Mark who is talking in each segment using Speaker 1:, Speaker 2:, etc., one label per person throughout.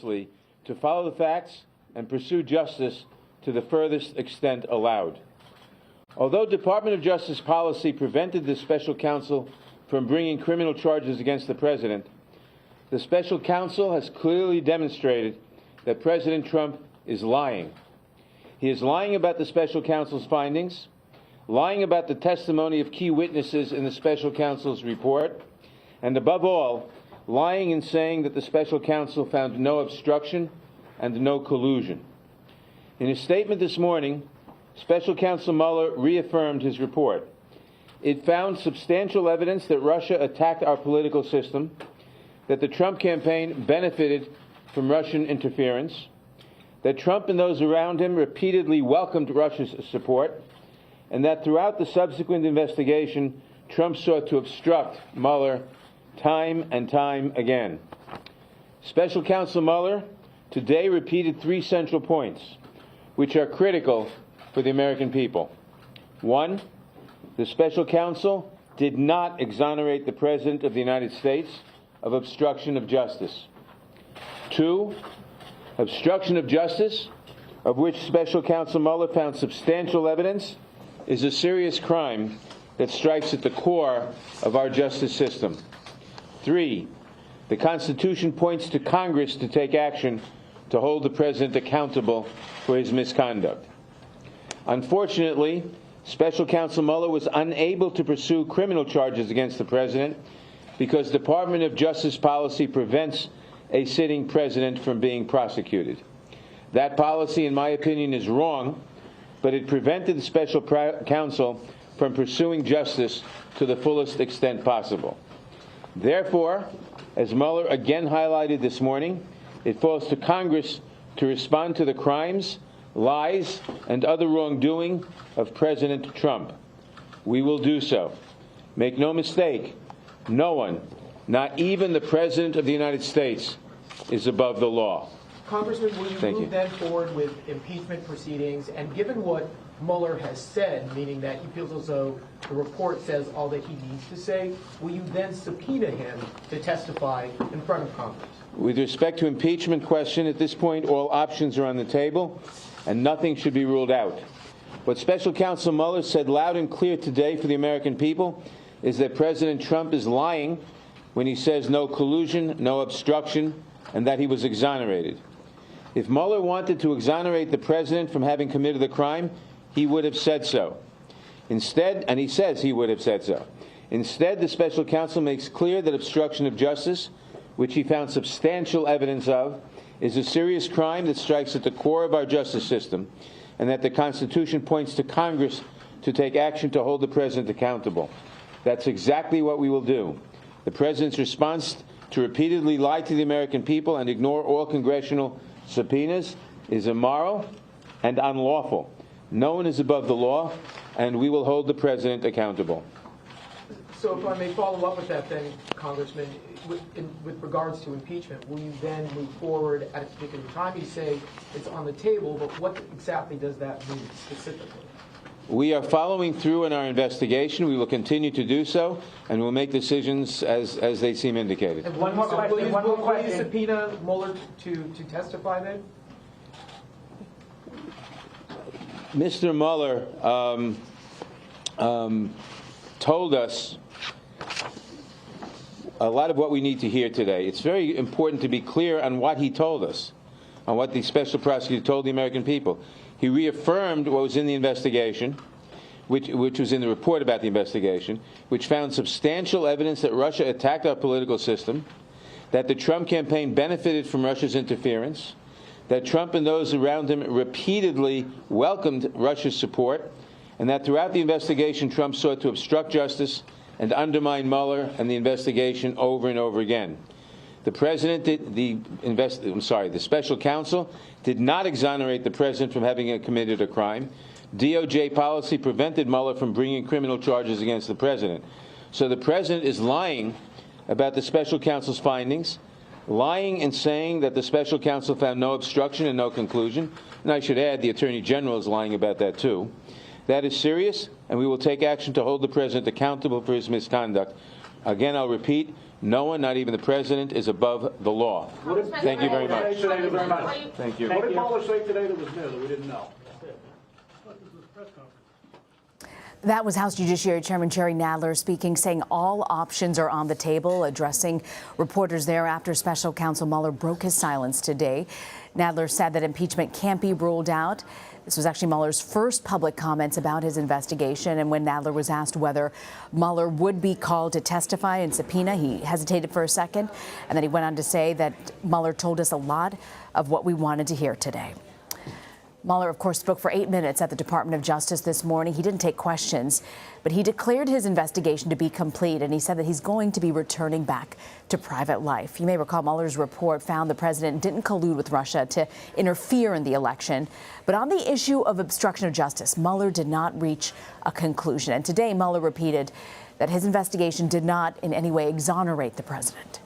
Speaker 1: to follow the facts and pursue justice to the furthest extent allowed. Although Department of Justice policy prevented the special counsel from bringing criminal charges against the president, the special counsel has clearly demonstrated that President Trump is lying. He is lying about the special counsel's findings, lying about the testimony of key witnesses in the special counsel's report, and above all, lying in saying that the special counsel found no obstruction and no collusion. In his statement this morning, Special Counsel Mueller reaffirmed his report. It found substantial evidence that Russia attacked our political system, that the Trump campaign benefited from Russian interference, that Trump and those around him repeatedly welcomed Russia's support, and that throughout the subsequent investigation, Trump sought to obstruct Mueller time and time again. Special Counsel Mueller today repeated three central points, which are critical for the American people. One, the special counsel did not exonerate the President of the United States of obstruction of justice. Two, obstruction of justice, of which Special Counsel Mueller found substantial evidence, is a serious crime that strikes at the core of our justice system. Three, the Constitution points to Congress to take action to hold the President accountable for his misconduct. Unfortunately, Special Counsel Mueller was unable to pursue criminal charges against the President because Department of Justice policy prevents a sitting president from being prosecuted. That policy, in my opinion, is wrong, but it prevented the Special Counsel from pursuing justice to the fullest extent possible. Therefore, as Mueller again highlighted this morning, it falls to Congress to respond to the crimes, lies, and other wrongdoing of President Trump. We will do so. Make no mistake, no one, not even the President of the United States, is above the law.
Speaker 2: Congressman, will you move then forward with impeachment proceedings? And given what Mueller has said, meaning that he feels as though the report says all that he needs to say, will you then subpoena him to testify in front of Congress?
Speaker 1: With respect to impeachment question, at this point, all options are on the table, and nothing should be ruled out. What Special Counsel Mueller said loud and clear today for the American people is that President Trump is lying when he says no collusion, no obstruction, and that he was exonerated. If Mueller wanted to exonerate the President from having committed the crime, he would have said so. Instead, and he says he would have said so. Instead, the Special Counsel makes clear that obstruction of justice, which he found substantial evidence of, is a serious crime that strikes at the core of our justice system, and that the Constitution points to Congress to take action to hold the President accountable. That's exactly what we will do. The President's response to repeatedly lie to the American people and ignore all congressional subpoenas is immoral and unlawful. No one is above the law, and we will hold the President accountable.
Speaker 2: So if I may follow up with that then, Congressman, with regards to impeachment, will you then move forward at a particular time? You say it's on the table, but what exactly does that mean specifically?
Speaker 1: We are following through in our investigation. We will continue to do so, and we'll make decisions as they seem indicated.
Speaker 2: And one more question. Will you subpoena Mueller to testify then?
Speaker 1: Mr. Mueller told us a lot of what we need to hear today. It's very important to be clear on what he told us, on what the special prosecutor told the American people. He reaffirmed what was in the investigation, which was in the report about the investigation, which found substantial evidence that Russia attacked our political system, that the Trump campaign benefited from Russia's interference, that Trump and those around him repeatedly welcomed Russia's support, and that throughout the investigation, Trump sought to obstruct justice and undermine Mueller and the investigation over and over again. The special counsel did not exonerate the President from having committed a crime. DOJ policy prevented Mueller from bringing criminal charges against the President. So the President is lying about the special counsel's findings, lying in saying that the special counsel found no obstruction and no conclusion. And I should add, the Attorney General is lying about that too. That is serious, and we will take action to hold the President accountable for his misconduct. Again, I'll repeat, No one, not even the president, is above the law. Thank you very much.
Speaker 3: Thank you very much.
Speaker 1: Thank you.
Speaker 3: What did Mueller say today that was new that we didn't know?
Speaker 4: That was House Judiciary Chairman Jerry Nadler speaking, saying all options are on the table, addressing reporters there after Special Counsel Mueller broke his silence today. Nadler said that impeachment can't be ruled out. This was actually Mueller's first public comments about his investigation. And when Nadler was asked whether Mueller would be called to testify and subpoena, he hesitated for a second. And then he went on to say that Mueller told us a lot of what we wanted to hear today. Mueller, of course, spoke for 8 minutes at the Department of Justice this morning. He didn't take questions, but he declared his investigation to be complete, and he said that he's going to be returning back to private life. You may recall Mueller's report found the president didn't collude with Russia to interfere in the election. But on the issue of obstruction of justice, Mueller did not reach a conclusion. And today, Mueller repeated that his investigation did not in any way exonerate the president.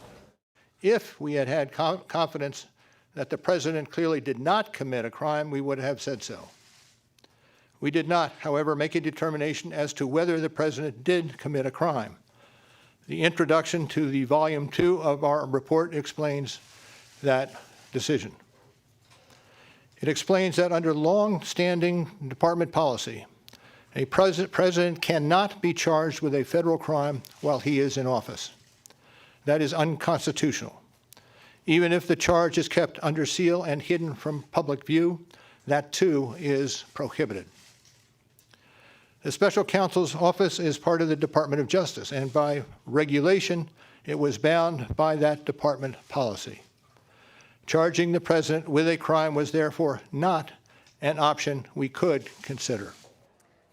Speaker 5: If we had had confidence that the president clearly did not commit a crime, we would have said so. We did not, however, make a determination as to whether the president did commit a crime. The introduction to the Volume 2 of our report explains that decision. It explains that under long-standing department policy, a president cannot be charged with a federal crime while he is in office. That is unconstitutional. Even if the charge is kept under seal and hidden from public view, that too is prohibited. The Special Counsel's office is part of the Department of Justice, and by regulation, it was bound by that department policy. Charging the president with a crime was therefore not an option we could consider.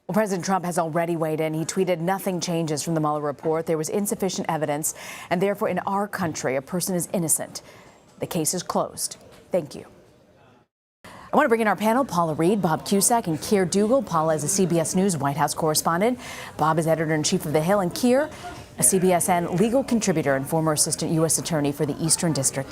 Speaker 4: Well, President Trump has already weighed in. He tweeted, "Nothing changes from the Mueller report. There was insufficient evidence, and therefore in our country, a person is innocent. The case is closed." Thank you. I want to bring in our panel, Paula Reed, Bob Cusack, and Keir Dougal. Paula is a CBS News White House correspondent. Bob is editor-in-chief of The Hill, and Keir, a CBSN legal contributor and former assistant U.S. attorney for the Eastern District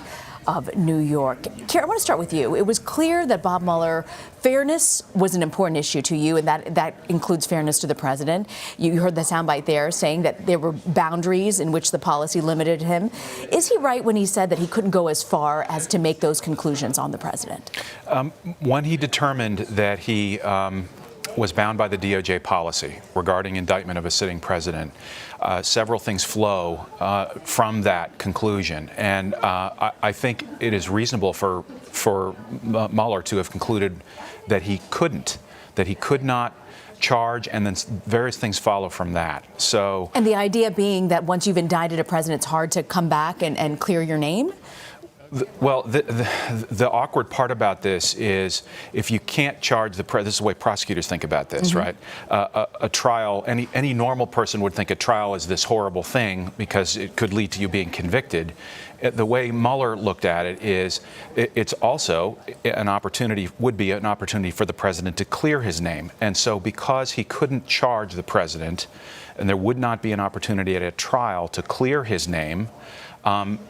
Speaker 4: of New York. Keir, I want to start with you. It was clear that Bob Mueller, fairness was an important issue to you, and that includes fairness to the president. You heard the soundbite there saying that there were boundaries in which the policy limited him. Is he right when he said that he couldn't go as far as to make those conclusions on the president?
Speaker 6: When he determined that he was bound by the DOJ policy regarding indictment of a sitting president, several things flow from that conclusion. And I think it is reasonable for Mueller to have concluded that he could not charge, and then various things follow from that. So, and
Speaker 4: the idea being that once you've indicted a president, it's hard to come back and clear your name?
Speaker 6: Well, the awkward part about this is if you can't charge the president, this is the way prosecutors think about this, right? A trial, any normal person would think a trial is this horrible thing because it could lead to you being convicted. The way Mueller looked at it is it's also an opportunity, would be an opportunity for the president to clear his name. And so because he couldn't charge the president and there would not be an opportunity at a trial to clear his name,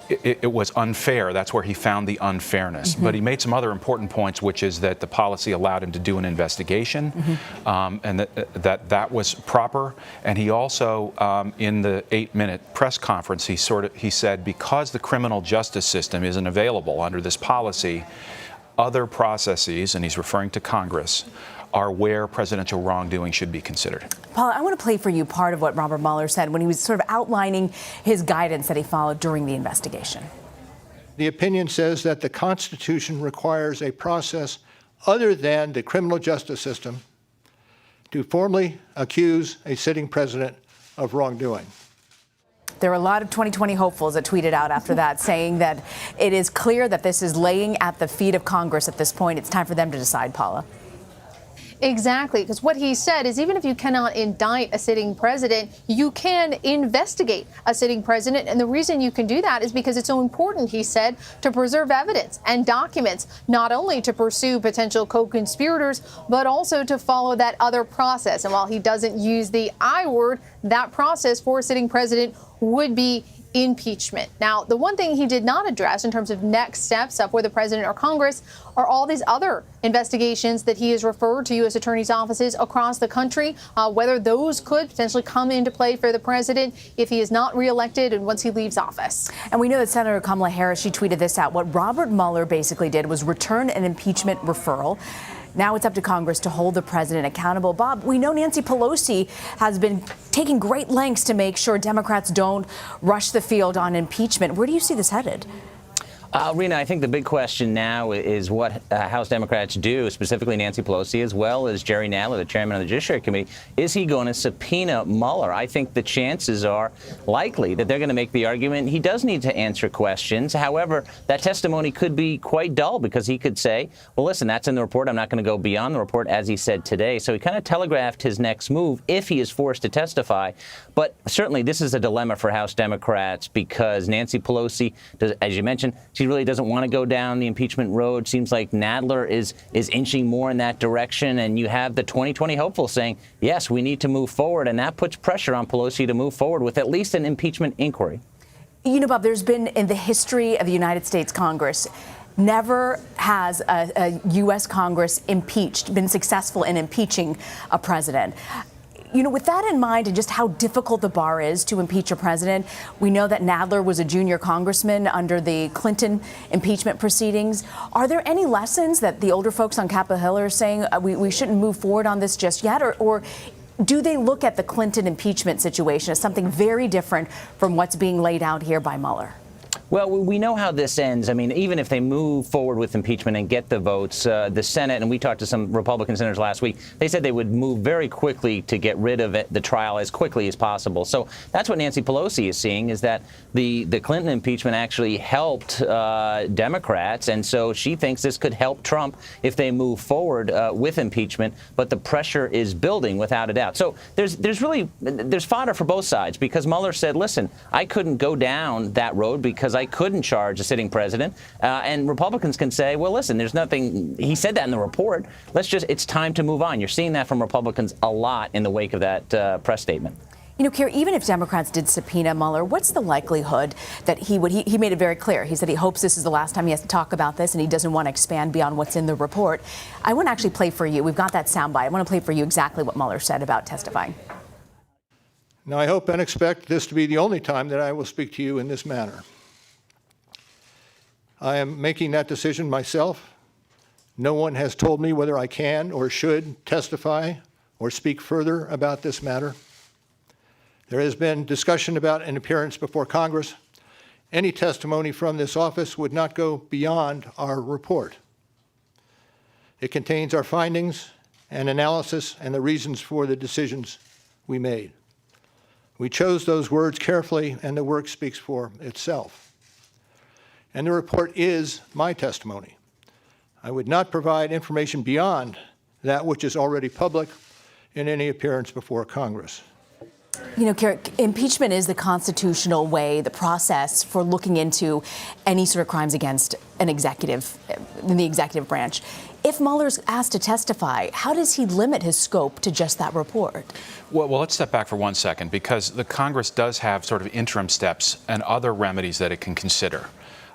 Speaker 6: it was unfair. That's where he found the unfairness. But he made some other important points, which is that the policy allowed him to do an investigation, and that was proper. And he also, in the 8-minute press conference, he said because the criminal justice system isn't available under this policy, other processes, and he's referring to Congress, are where presidential wrongdoing should be considered.
Speaker 4: Paula, I want to play for you part of what Robert Mueller said when he was sort of outlining his guidance that he followed during the investigation.
Speaker 5: The opinion says that the Constitution requires a process other than the criminal justice system to formally accuse a sitting president of wrongdoing.
Speaker 4: There were a lot of 2020 hopefuls that tweeted out after that saying that it is clear that this is laying at the feet of Congress at this point. It's time for them to decide, Paula.
Speaker 7: Exactly, because what he said is even if you cannot indict a sitting president, you can investigate a sitting president. And the reason you can do that is because it's so important, he said, to preserve evidence and documents, not only to pursue potential co-conspirators, but also to follow that other process. And while he doesn't use the I word, that process for a sitting president would be impeachment. Now, the one thing he did not address in terms of next steps up with the president or Congress are all these other investigations that he has referred to U.S. attorneys' offices across the country, whether those could potentially come into play for the president if he is not reelected and once he leaves office.
Speaker 4: And we know that Senator Kamala Harris, she tweeted this out. What Robert Mueller basically did was return an impeachment referral. Now it's up to Congress to hold the president accountable. Bob, we know Nancy Pelosi has been taking great lengths to make sure Democrats don't rush the field on impeachment. Where do you see this headed?
Speaker 8: Rena, I think the big question now is what House Democrats do, specifically Nancy Pelosi, as well as Jerry Nadler, the chairman of the Judiciary Committee. Is he going to subpoena Mueller? I think the chances are likely that they're going to make the argument he does need to answer questions. However, that testimony could be quite dull because he could say, well, listen, that's in the report. I'm not going to go beyond the report, as he said today. So he kind of telegraphed his next move if he is forced to testify. But certainly this is a dilemma for House Democrats because Nancy Pelosi, as you mentioned, she really doesn't want to go down the impeachment road. Seems like Nadler is inching more in that direction. And you have the 2020 hopefuls saying, yes, we need to move forward. And that puts pressure on Pelosi to move forward with at least an impeachment inquiry.
Speaker 4: You know, Bob, there's been in the history of the United States Congress, never has a U.S. Congress been successful in impeaching a president. You know, with that in mind and just how difficult the bar is to impeach a president, we know that Nadler was a junior congressman under the Clinton impeachment proceedings. Are there any lessons that the older folks on Capitol Hill are saying we shouldn't move forward on this just yet? Or do they look at the Clinton impeachment situation as something very different from what's being laid out here by Mueller?
Speaker 8: Well, we know how this ends. I mean, even if they move forward with impeachment and get the votes, the Senate, and we talked to some Republican senators last week, they said they would move very quickly to get rid of the trial as quickly as possible. So that's what Nancy Pelosi is seeing, is that the Clinton impeachment actually helped Democrats. And so she thinks this could help Trump if they move forward with impeachment. But the pressure is building without a doubt. So there's fodder for both sides because Mueller said, listen, I couldn't go down that road because I couldn't charge a sitting president. And Republicans can say, well, listen, there's nothing. He said that in the report. It's time to move on. You're seeing that from Republicans a lot in the wake of that press statement.
Speaker 4: You know, Kira, even if Democrats did subpoena Mueller, what's the likelihood that he made it very clear. He said he hopes this is the last time he has to talk about this and he doesn't want to expand beyond what's in the report. I want to actually play for you. We've got that soundbite. I want to play for you exactly what Mueller said about testifying.
Speaker 5: Now, I hope and expect this to be the only time that I will speak to you in this manner. I am making that decision myself. No one has told me whether I can or should testify or speak further about this matter. There has been discussion about an appearance before Congress. Any testimony from this office would not go beyond our report. It contains our findings and analysis and the reasons for the decisions we made. We chose those words carefully, and the work speaks for itself. And the report is my testimony. I would not provide information beyond that which is already public in any appearance before Congress.
Speaker 4: You know, Kira, impeachment is the constitutional way, the process for looking into any sort of crimes against an executive in the executive branch. If Mueller's asked to testify, how does he limit his scope to just that report?
Speaker 6: Well, let's step back for 1 second, because the Congress does have sort of interim steps and other remedies that it can consider.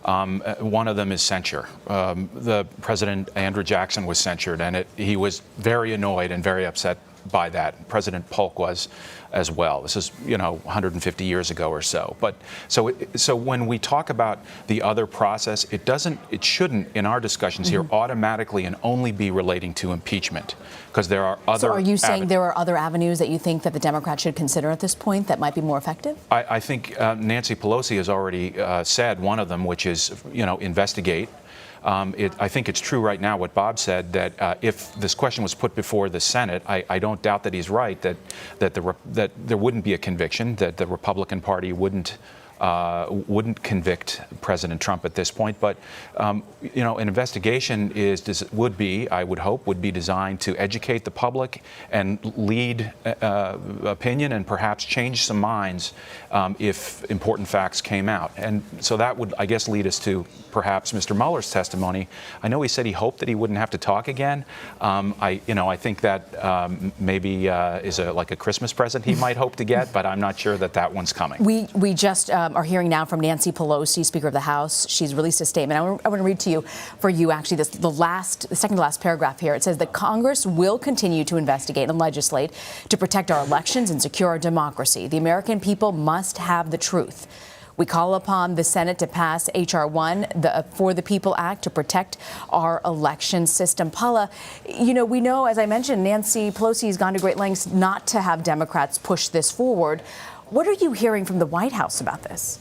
Speaker 6: One of them is censure. The President Andrew Jackson was censured, and he was very annoyed and very upset by that. President Polk was as well. This is, 150 years ago or so. But so when we talk about the other process, it shouldn't, in our discussions here, automatically and only be relating to impeachment, because there are other.
Speaker 4: So are you saying there are other avenues that you think that the Democrats should consider at this point that might be more effective?
Speaker 6: I think Nancy Pelosi has already said one of them, which is, investigate. I think it's true right now what Bob said, that if this question was put before the Senate, I don't doubt that he's right, that there wouldn't be a conviction, that the Republican Party wouldn't convict President Trump at this point. But an investigation would be designed to educate the public and lead opinion and perhaps change some minds if important facts came out. And so that would, I guess, lead us to perhaps Mr. Mueller's testimony. I know he said he hoped that he wouldn't have to talk again. I think that maybe is like a Christmas present he might hope to get, but I'm not sure that one's coming.
Speaker 4: We just are hearing now from Nancy Pelosi, Speaker of the House. She's released a statement. I want to read to you, actually, the second to last paragraph here. It says that Congress will continue to investigate and legislate to protect our elections and secure our democracy. The American people must have the truth. We call upon the Senate to pass H.R. 1, the For the People Act, to protect our election system. Paula, we know, as I mentioned, Nancy Pelosi has gone to great lengths not to have Democrats push this forward. What are you hearing from the White House about this?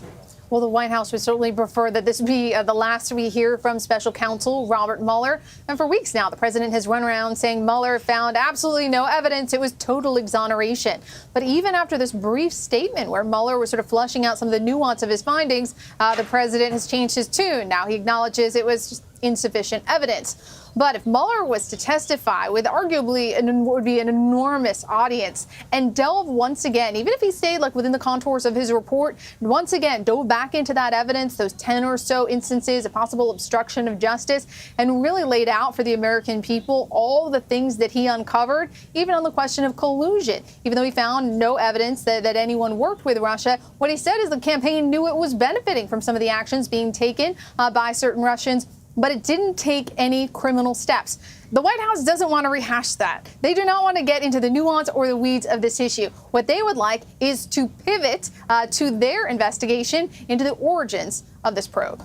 Speaker 7: Well, the White House would certainly prefer that this be the last we hear from special counsel Robert Mueller. And for weeks now, the president has run around saying Mueller found absolutely no evidence. It was total exoneration. But even after this brief statement where Mueller was sort of fleshing out some of the nuance of his findings, the president has changed his tune. Now he acknowledges it was just insufficient evidence. But if Mueller was to testify with arguably would be an enormous audience and delve once again, even if he stayed within the contours of his report, once again dove back into that evidence, those 10 or so instances of possible obstruction of justice, and really laid out for the American people all the things that he uncovered, even on the question of collusion. Even though he found no evidence that anyone worked with Russia, what he said is the campaign knew it was benefiting from some of the actions being taken by certain Russians, but it didn't take any criminal steps. The White House doesn't want to rehash that. They do not want to get into the nuance or the weeds of this issue. What they would like is to pivot to their investigation into the origins of this probe.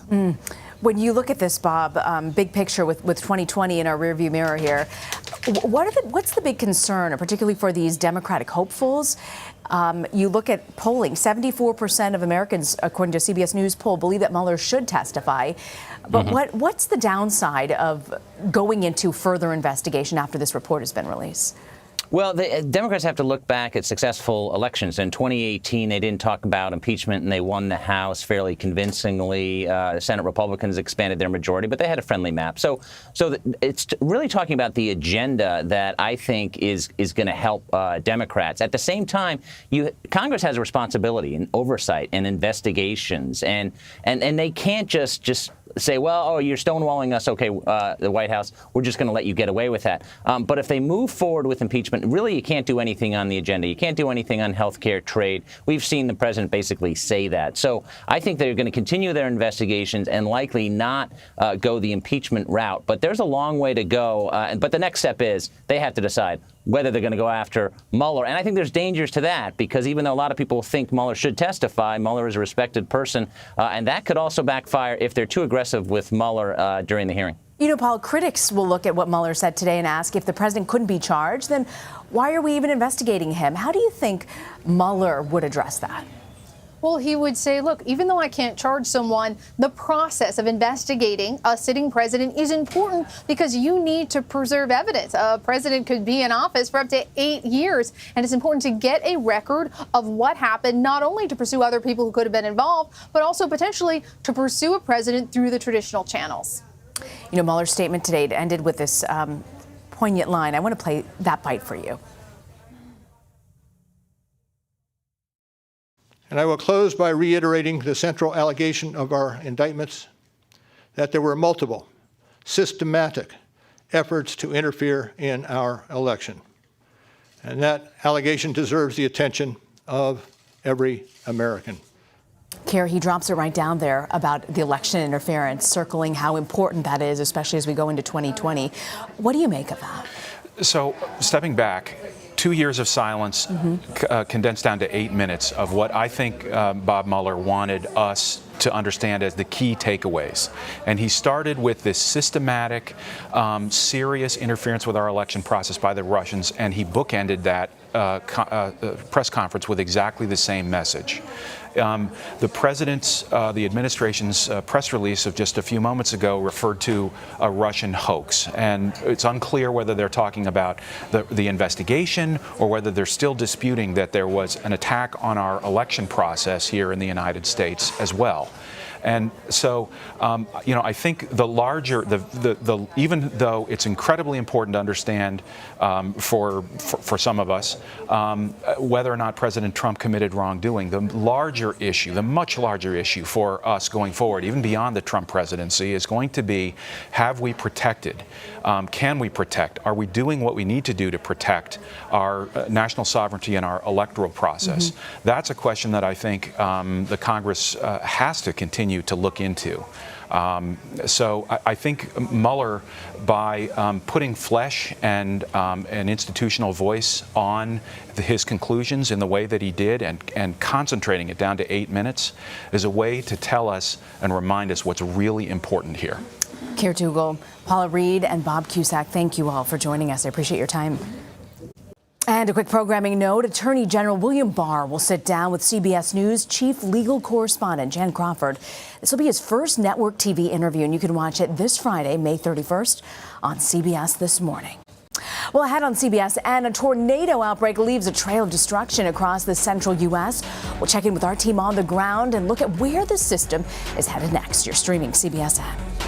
Speaker 4: When you look at this, Bob, big picture with 2020 in our rearview mirror here, what's the big concern, particularly for these Democratic hopefuls? You look at polling, 74% of Americans, according to a CBS News poll, believe that Mueller should testify. But what's the downside of going into further investigation after this report has been released?
Speaker 8: Well, the Democrats have to look back at successful elections. In 2018, they didn't talk about impeachment, and they won the House fairly convincingly. Senate Republicans expanded their majority, but they had a friendly map. So it's really talking about the agenda that I think is going to help Democrats. At the same time, Congress has a responsibility in oversight and investigations, and they can't just say, well, you're stonewalling us. OK, the White House, we're just going to let you get away with that. But if they move forward with impeachment, really, you can't do anything on the agenda. You can't do anything on health care, trade. We've seen the president basically say that. So I think they're going to continue their investigations and likely not go the impeachment route. But there's a long way to go. But the next step is they have to decide whether they're going to go after Mueller. And I think there's dangers to that, because even though a lot of people think Mueller should testify, Mueller is a respected person. And that could also backfire if they're too aggressive with Mueller during the hearing.
Speaker 4: Paul, critics will look at what Mueller said today and ask, if the president couldn't be charged, then why are we even investigating him? How do you think Mueller would address that?
Speaker 7: Well, he would say, look, even though I can't charge someone, the process of investigating a sitting president is important because you need to preserve evidence. A president could be in office for up to 8 years, and it's important to get a record of what happened, not only to pursue other people who could have been involved, but also potentially to pursue a president through the traditional channels.
Speaker 4: Mueller's statement today ended with this poignant line. I want to play that bite for you.
Speaker 5: And I will close by reiterating the central allegation of our indictments, that there were multiple, systematic efforts to interfere in our election. And that allegation deserves the attention of every American.
Speaker 4: Kerry, he drops it right down there about the election interference, circling how important that is, especially as we go into 2020. What do you make of that?
Speaker 6: So, stepping back, 2 years of silence condensed down to 8 minutes of what I think Bob Mueller wanted us to understand as the key takeaways. And he started with this systematic, serious interference with our election process by the Russians, and he bookended that press conference with exactly the same message. The president's, the administration's press release of just a few moments ago referred to a Russian hoax. And it's unclear whether they're talking about the investigation or whether they're still disputing that there was an attack on our election process here in the United States as well. And so, I think the larger, even though it's incredibly important to understand for some of us whether or not President Trump committed wrongdoing, the larger issue, the much larger issue for us going forward, even beyond the Trump presidency, is going to be: have we protected? Can we protect? Are we doing what we need to do to protect our national sovereignty and our electoral process? That's a question that I think the Congress has to continue to look into. So I think Mueller, by putting flesh and an institutional voice on his conclusions in the way that he did, and concentrating it down to 8 minutes, is a way to tell us and remind us what's really important here.
Speaker 4: Keir Tugel, Paula Reed, and Bob Cusack, thank you all for joining us. I appreciate your time. And a quick programming note: Attorney General William Barr will sit down with CBS News Chief Legal Correspondent Jan Crawford. This will be his first network TV interview, and you can watch it this Friday, May 31st, on CBS This Morning. Well, ahead on CBSN, a tornado outbreak leaves a trail of destruction across the central U.S. We'll check in with our team on the ground and look at where the system is headed next. You're streaming CBSN.